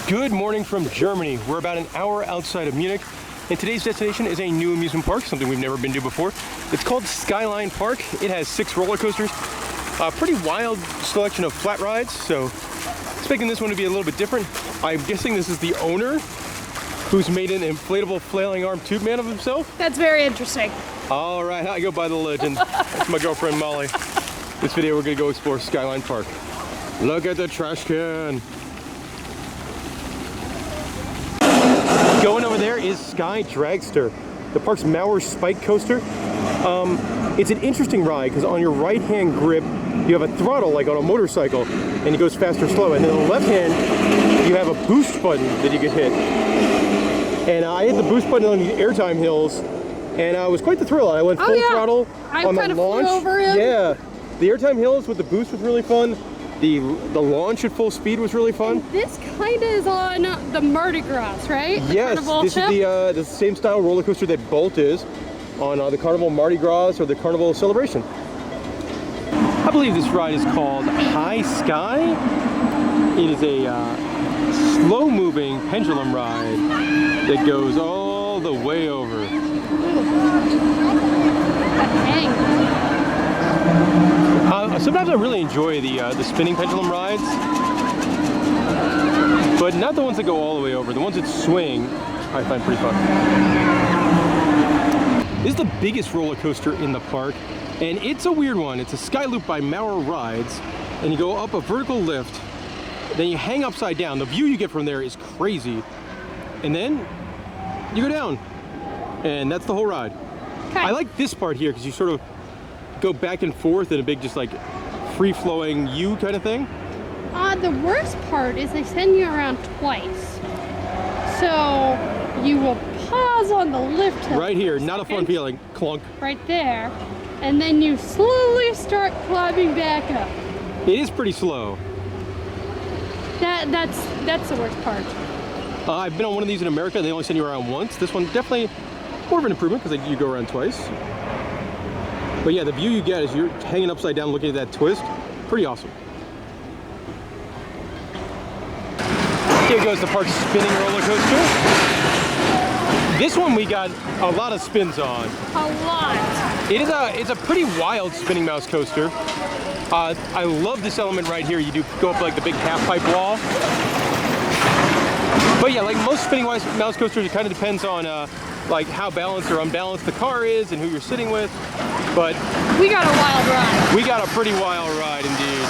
Good morning from Germany. We're about an hour outside of Munich, and today's destination is a new amusement park, something we've never been to before. It's called Skyline Park. It has 6 roller coasters, a pretty wild selection of flat rides, so expecting this one to be a little bit different. I'm guessing this is the owner who's made an inflatable flailing arm tube man of himself. That's very interesting. All right, I go by the legend. That's my girlfriend Molly. This video we're gonna go explore Skyline Park. Look at the trash can. Going over there is Sky Dragster, the park's Mauer spike coaster. It's an interesting ride because on your right hand grip you have a throttle like on a motorcycle and it goes fast or slow, and then on the left hand you have a boost button that you can hit. And I hit the boost button on the airtime hills and it was quite the thrill. I went full throttle on the launch. Over him. Yeah, the airtime hills with the boost was really fun. The launch at full speed was really fun. And this kind of is on the Mardi Gras, right? Yes, this is the same style roller coaster that Bolt is on the Carnival Mardi Gras or the Carnival Celebration. I believe this ride is called High Sky. It is a slow-moving pendulum ride that goes all the way over. Sometimes I really enjoy the spinning pendulum rides, but not the ones that go all the way over. The ones that swing, I find pretty fun. This is the biggest roller coaster in the park, and it's a weird one. It's a Sky Loop by Mauer Rides, and you go up a vertical lift, then you hang upside down. The view you get from there is crazy, and then you go down, and that's the whole ride. Okay. I like this part here because you sort of go back and forth in a big, just like free-flowing U kind of thing. The worst part is they send you around twice. So you will pause on the lift right here, not a fun feeling. Clunk. Right there. And then you slowly start climbing back up. It is pretty slow. That's the worst part. I've been on one of these in America. They only send you around once. This one definitely more of an improvement because you go around twice. But yeah, the view you get as you're hanging upside down looking at that twist, pretty awesome. Here goes the park's spinning roller coaster. This one we got a lot of spins on. A lot. It's a pretty wild spinning mouse coaster. I love this element right here. You do go up like the big half pipe wall. But yeah, like most spinning mouse coasters, it kind of depends on like how balanced or unbalanced the car is and who you're sitting with. But we got a wild ride. We got a pretty wild ride indeed.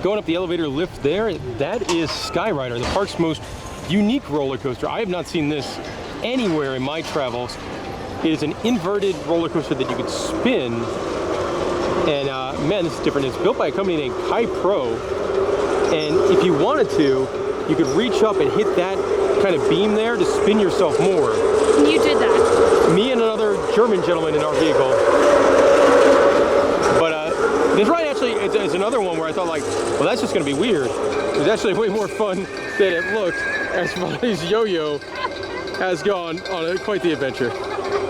Going up the elevator lift there, that is Skyrider, the park's most unique roller coaster. I have not seen this anywhere in my travels. It is an inverted roller coaster that you could spin. And man, this is different. It's built by a company named Kai Pro. And if you wanted to, you could reach up and hit that kind of beam there to spin yourself more. You did that. Me and another German gentleman in our vehicle. But this ride actually is another one where I thought like, well, that's just going to be weird. It was actually way more fun than it looked, as Molly's yo-yo has gone on quite the adventure.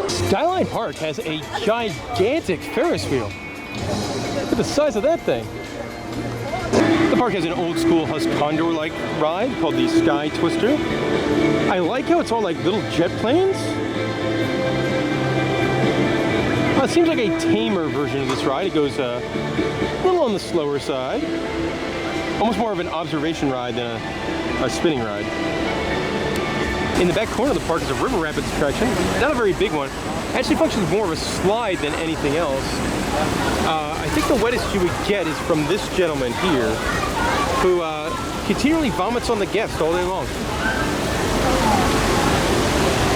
Skyline Park has a gigantic Ferris wheel. Look at the size of that thing. The park has an old school Husk Condor-like ride called the Sky Twister. I like how it's all like little jet planes. It seems like a tamer version of this ride. It goes a little on the slower side. Almost more of an observation ride than a spinning ride. In the back corner of the park is a river rapids attraction. Not a very big one. It actually functions more of a slide than anything else. I think the wettest you would get is from this gentleman here, who continually vomits on the guests all day long.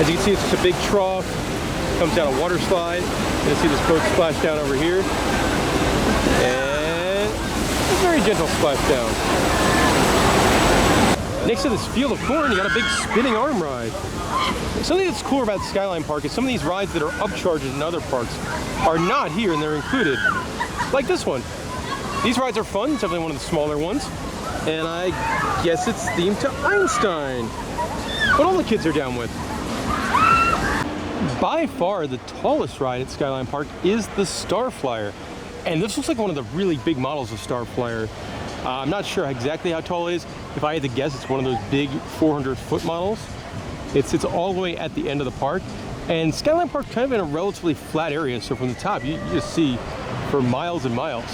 As you can see, it's just a big trough. Comes down a water slide. You can see this boat splash down over here. And a very gentle splash down. Next to this field of corn, you got a big spinning arm ride. Something that's cool about Skyline Park is some of these rides that are upcharges in other parks are not here and they're included. Like this one. These rides are fun. It's definitely one of the smaller ones. And I guess it's themed to Einstein. What all the kids are down with. By far the tallest ride at Skyline Park is the Starflyer. And this looks like one of the really big models of Starflyer. I'm not sure exactly how tall it is. if I had to guess, it's one of those big 400-foot models. It sits all the way at the end of the park. And Skyline Park kind of in a relatively flat area, so from the top you just see for miles and miles.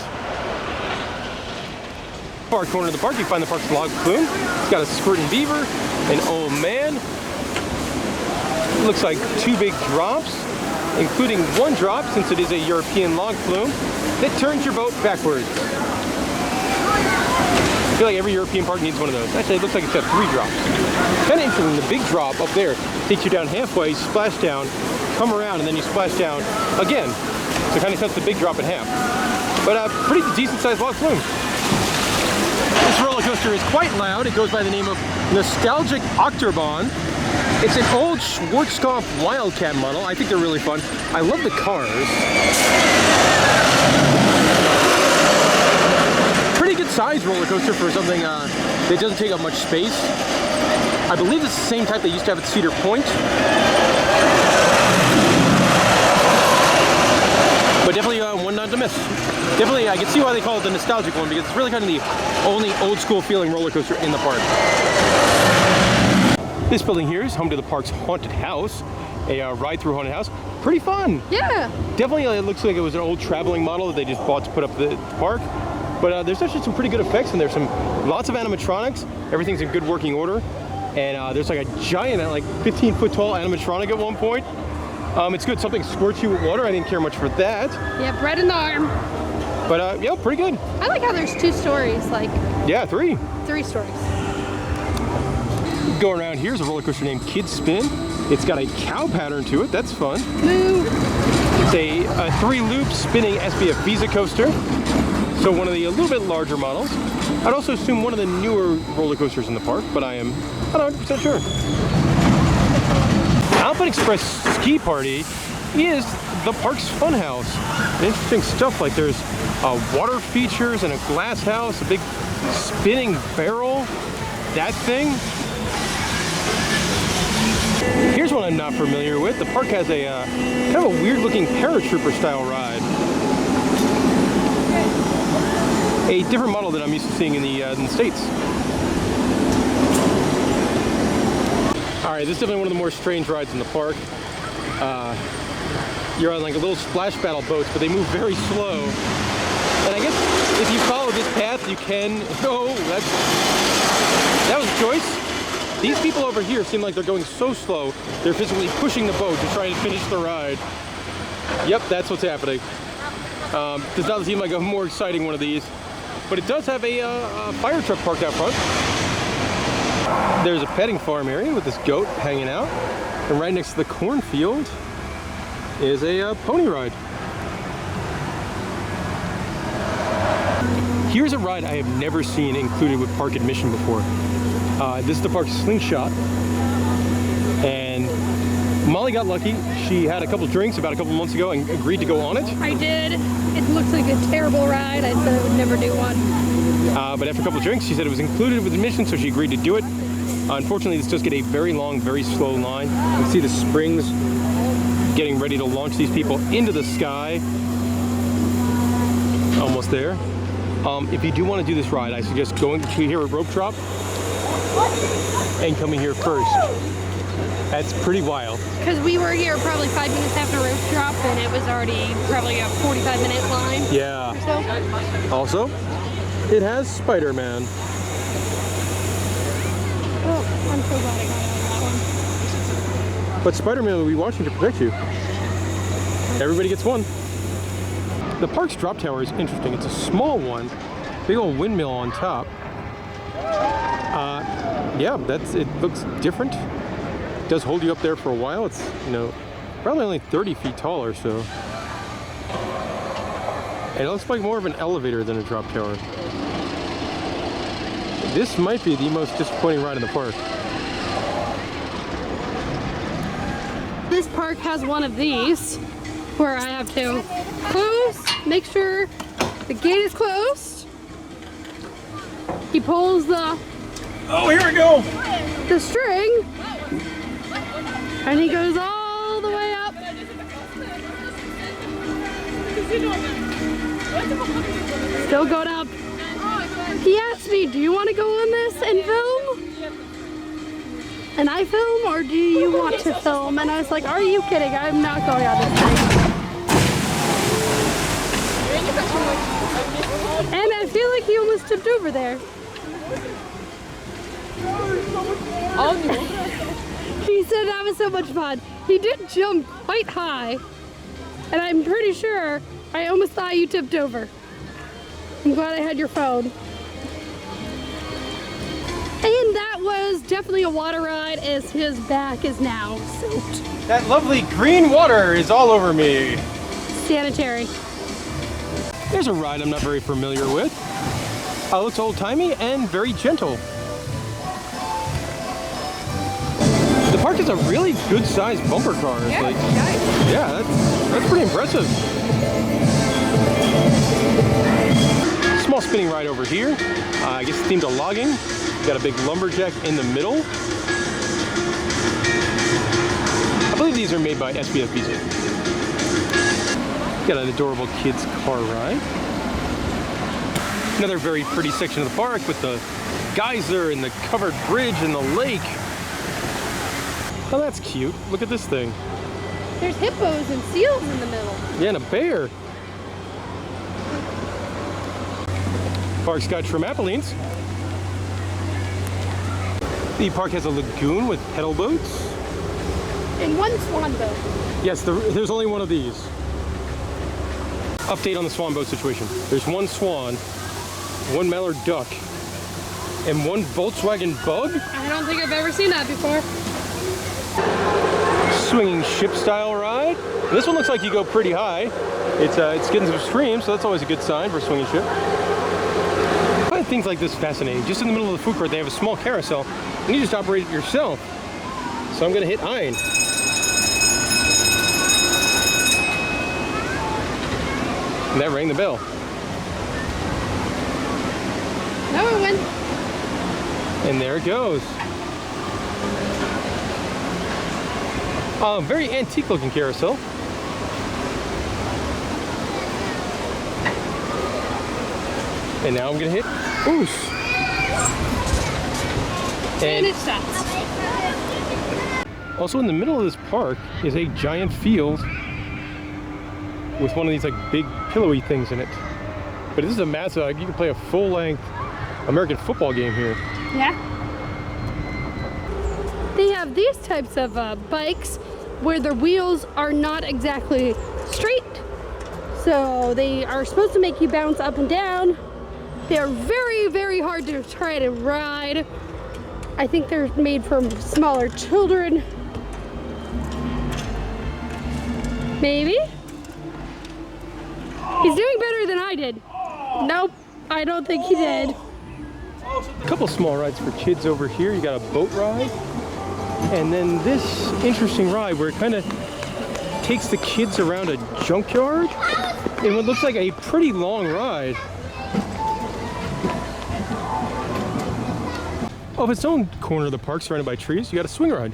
Far corner of the park, you find the park's log flume. It's got a squirting beaver, an old man. It looks like 2 big drops, including 1 drop, since it is a European log flume, that turns your boat backwards. I feel like every European park needs one of those. Actually, it looks like it's got 3 drops. Kind of interesting, the big drop up there takes you down halfway, splash down, come around, and then you splash down again. So it kind of cuts the big drop in half. But a pretty decent sized log flume. This roller coaster is quite loud. It goes by the name of Nostalgic Octobahn. It's an old Schwarzkopf Wildcat model. I think they're really fun. I love the cars. Pretty good size roller coaster for something that doesn't take up much space. I believe it's the same type they used to have at Cedar Point. But definitely one not to miss. Definitely, I can see why they call it the nostalgic one, because it's really kind of the only old school feeling roller coaster in the park. This building here is home to the park's haunted house, a ride through haunted house. Pretty fun. Yeah. Definitely, it looks like it was an old traveling model that they just bought to put up the park. But there's actually some pretty good effects in there. Lots of animatronics. Everything's in good working order. And there's like a giant, like 15-foot tall animatronic at one point. It's good. Something squirts you with water. I didn't care much for that. Yeah, bread in the arm. But yeah, pretty good. I like how there's 2 stories, like. Yeah, 3. 3 stories. Going around here's a roller coaster named Kid Spin. It's got a cow pattern to it. That's fun. Moo. It's a 3-loop spinning SBF Visa coaster. So one of the a little bit larger models. I'd also assume one of the newer roller coasters in the park, but I am not 100% sure. Alpine Express Ski Party is the park's funhouse. Interesting stuff, like there's water features and a glass house, a big spinning barrel, that thing. Here's one I'm not familiar with. The park has a kind of a weird looking paratrooper style ride. A different model that I'm used to seeing in the States. Alright, this is definitely one of the more strange rides in the park. You're on like a little splash battle boats, but they move very slow. And I guess if you follow this path, you can... Oh, that was a choice. These people over here seem like they're going so slow, they're physically pushing the boat to try and finish the ride. Yep, that's what's happening. Does not seem like a more exciting one of these. But it does have a fire truck parked out front. There's a petting farm area with this goat hanging out. And right next to the cornfield is a pony ride. Here's a ride I have never seen included with park admission before. This is the park's Slingshot. And Molly got lucky. She had a couple drinks about a couple months ago and agreed to go on it. I did. It looks like a terrible ride. I said I would never do one. But after a couple drinks, she said it was included with admission, so she agreed to do it. Unfortunately, this does get a very long, very slow line. You can see the springs getting ready to launch these people into the sky. Almost there. If you do want to do this ride, I suggest going to here at rope drop and coming here first. That's pretty wild. Because we were here probably 5 minutes after rope drop, and it was already probably a 45-minute line. Yeah. So. Also, it has Spider-Man. Oh, I'm so glad I got out of that one. But Spider-Man will be watching to protect you. Everybody gets one. The park's drop tower is interesting. It's a small one, big old windmill on top. Yeah, it looks different. It does hold you up there for a while. It's, probably only 30 feet tall or so. And it looks like more of an elevator than a drop tower. This might be the most disappointing ride in the park. This park has one of these where I have to close, make sure the gate is closed. He pulls the... Oh, here we go! The string. And he goes all the way up. Still going up. He asked me, do you want to go on this and film? And I film, or do you want to film? And I was like, are you kidding? I'm not going on this thing. And I feel like he almost tipped over there. He said that was so much fun. He did jump quite high. And I'm pretty sure I almost thought you tipped over. I'm glad I had your phone. And that was definitely a water ride, as his back is now soaked. That lovely green water is all over me. Sanitary. There's a ride I'm not very familiar with. It looks old-timey and very gentle. The park has a really good-sized bumper car. Yeah, like, nice. Yeah, that's pretty impressive. Small spinning ride over here. I guess themed to logging. Got a big lumberjack in the middle. I believe these are made by SPF Pizza. Got an adorable kids car ride. Another very pretty section of the park with the geyser and the covered bridge and the lake. Oh, that's cute. Look at this thing. There's hippos and seals in the middle. Yeah, and a bear. Park's got trampolines. The park has a lagoon with pedal boats. And one swan boat. Yes, there's only one of these. Update on the swan boat situation. There's one swan, one mallard duck, and one Volkswagen Bug. I don't think I've ever seen that before. Swinging ship style ride. This one looks like you go pretty high. It's getting some stream, so that's always a good sign for a swinging ship. I find things like this fascinating. Just in the middle of the food court, they have a small carousel, and you just operate it yourself. So I'm gonna hit iron. And that rang the bell. No, it went. And there it goes. Very antique looking carousel. And now I'm gonna hit boost. And it stops. Also in the middle of this park is a giant field with one of these like big pillowy things in it. But this is a massive, like, you can play a full-length American football game here. Yeah. They have these types of bikes where the wheels are not exactly straight. So they are supposed to make you bounce up and down. They're very, very hard to try to ride. I think they're made for smaller children. Maybe? He's doing better than I did. Nope, I don't think he did. A couple small rides for kids over here. You got a boat ride. And then this interesting ride where it kind of takes the kids around a junkyard in what looks like a pretty long ride. Off its own corner of the park, surrounded by trees, you got a swing ride.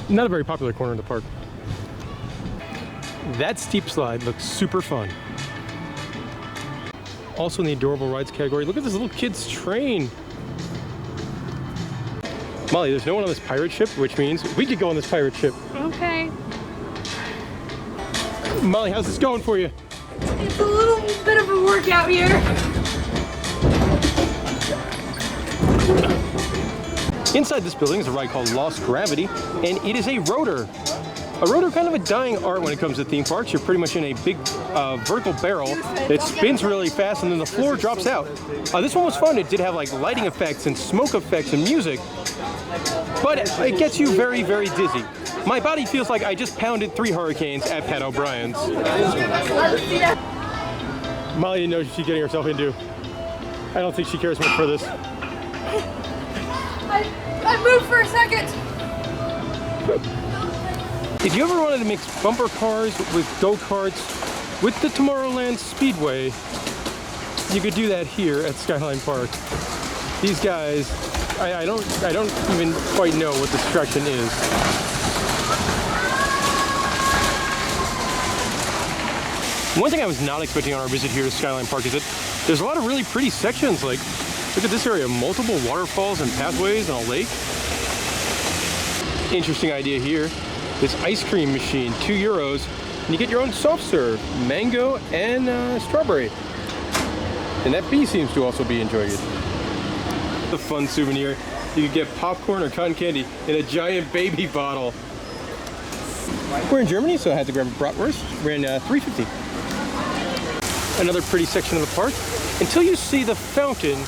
Not a very popular corner of the park. That steep slide looks super fun. Also in the adorable rides category, look at this little kid's train. Molly, there's no one on this pirate ship, which means we could go on this pirate ship. Okay. Molly, how's this going for you? It's a little bit of a workout here. Inside this building is a ride called Lost Gravity, and it is a rotor. A rotor, kind of a dying art when it comes to theme parks. You're pretty much in a big vertical barrel that spins really fast and then the floor drops out. This one was fun. It did have like lighting effects and smoke effects and music, but it gets you very, very dizzy. My body feels like I just pounded 3 hurricanes at Pat O'Brien's. Molly didn't know what she's getting herself into. I don't think she cares much for this. I moved for a second. If you ever wanted to mix bumper cars with go-karts with the Tomorrowland Speedway, you could do that here at Skyline Park. These guys, I don't even quite know what this attraction is. One thing I was not expecting on our visit here to Skyline Park is that There's a lot of really pretty sections. Like, look at this area, multiple waterfalls and pathways and a lake. Interesting idea here. This ice cream machine, €2, and you get your own soft serve, mango and strawberry. And that bee seems to also be enjoying it. The fun souvenir. You can get popcorn or cotton candy in a giant baby bottle. We're in Germany, so I had to grab a bratwurst. Ran $3.50. Another pretty section of the park, until you see the fountain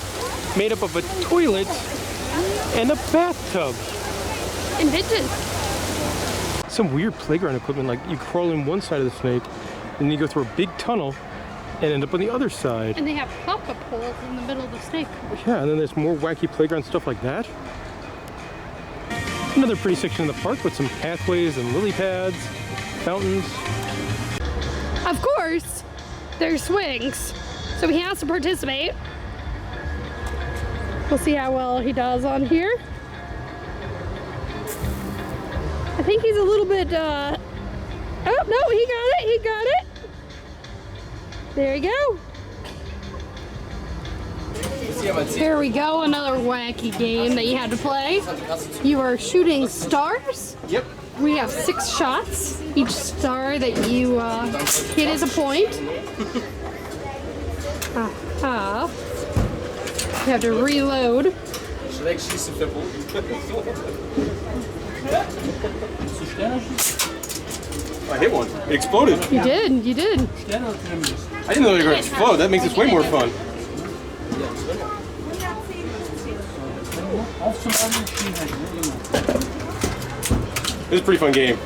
made up of a toilet and a bathtub. Invented. Some weird playground equipment, like you crawl in one side of the snake, and you go through a big tunnel and end up on the other side. And they have pop-up holes in the middle of the snake. Yeah, and then there's more wacky playground stuff like that. Another pretty section of the park with some pathways and lily pads, fountains. Of course, there's swings, so he has to participate. We'll see how well he does on here. I think he's a little bit, oh no, he got it. There you go. Here we go, another wacky game that you had to play. You are shooting stars. Yep. We have 6 shots. Each star that you hit is a point. You have to reload. I hit one. It exploded. You did. I didn't know they were going to explode. That makes this way more fun. This is a pretty fun game.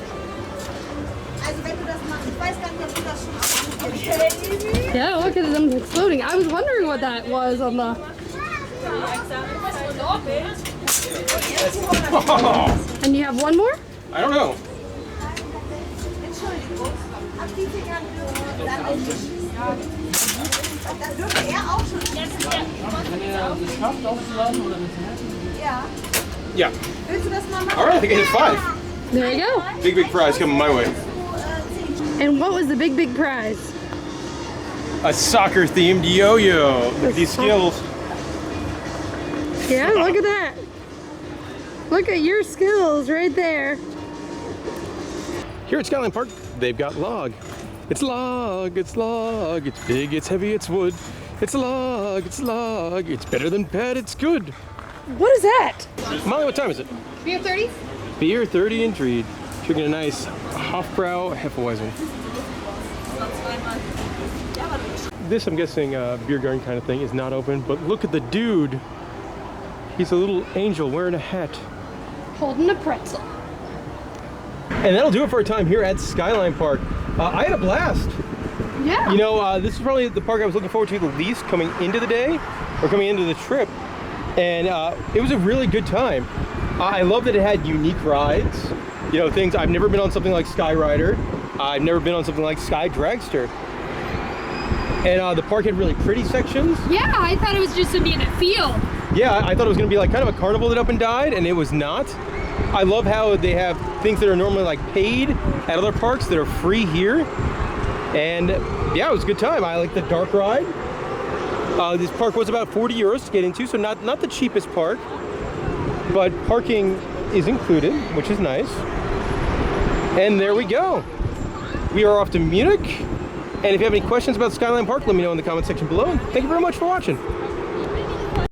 Yeah, look at them exploding. I was wondering what that was on the... Oh, And you have one more? I don't know. Yeah. All right, I think I hit 5. There you go. Big prize coming my way. And what was the big prize? A soccer-themed yo-yo. Look at these skills. Yeah, look at that. Look at your skills right there. Here at Skyline Park, they've got log. It's log, it's log, it's big, it's heavy, it's wood. It's log, it's log, it's better than bad, it's good. What is that? Molly, what time is it? Beer 30? Beer 30 in Dreed. Drinking a nice Hofbrau Hefeweizen. This, I'm guessing, beer garden kind of thing is not open, but look at the dude. He's a little angel wearing a hat. Holding a pretzel. And that'll do it for our time here at Skyline Park. I had a blast. Yeah. You know, this is probably the park I was looking forward to the least coming into the day, or coming into the trip. And it was a really good time. I love that it had unique rides. You know, things, I've never been on something like Skyrider. I've never been on something like Sky Dragster. And the park had really pretty sections. Yeah, I thought it was just gonna be in a field. Yeah, I thought it was gonna be like kind of a carnival that up and died, and it was not. I love how they have things that are normally like paid at other parks that are free here. And yeah, it was a good time. I like the dark ride. This park was about €40 to get into, so not the cheapest park, but parking is included, which is nice. And there we go. We are off to Munich. And if you have any questions about Skyline Park, let me know in the comment section below. Thank you very much for watching.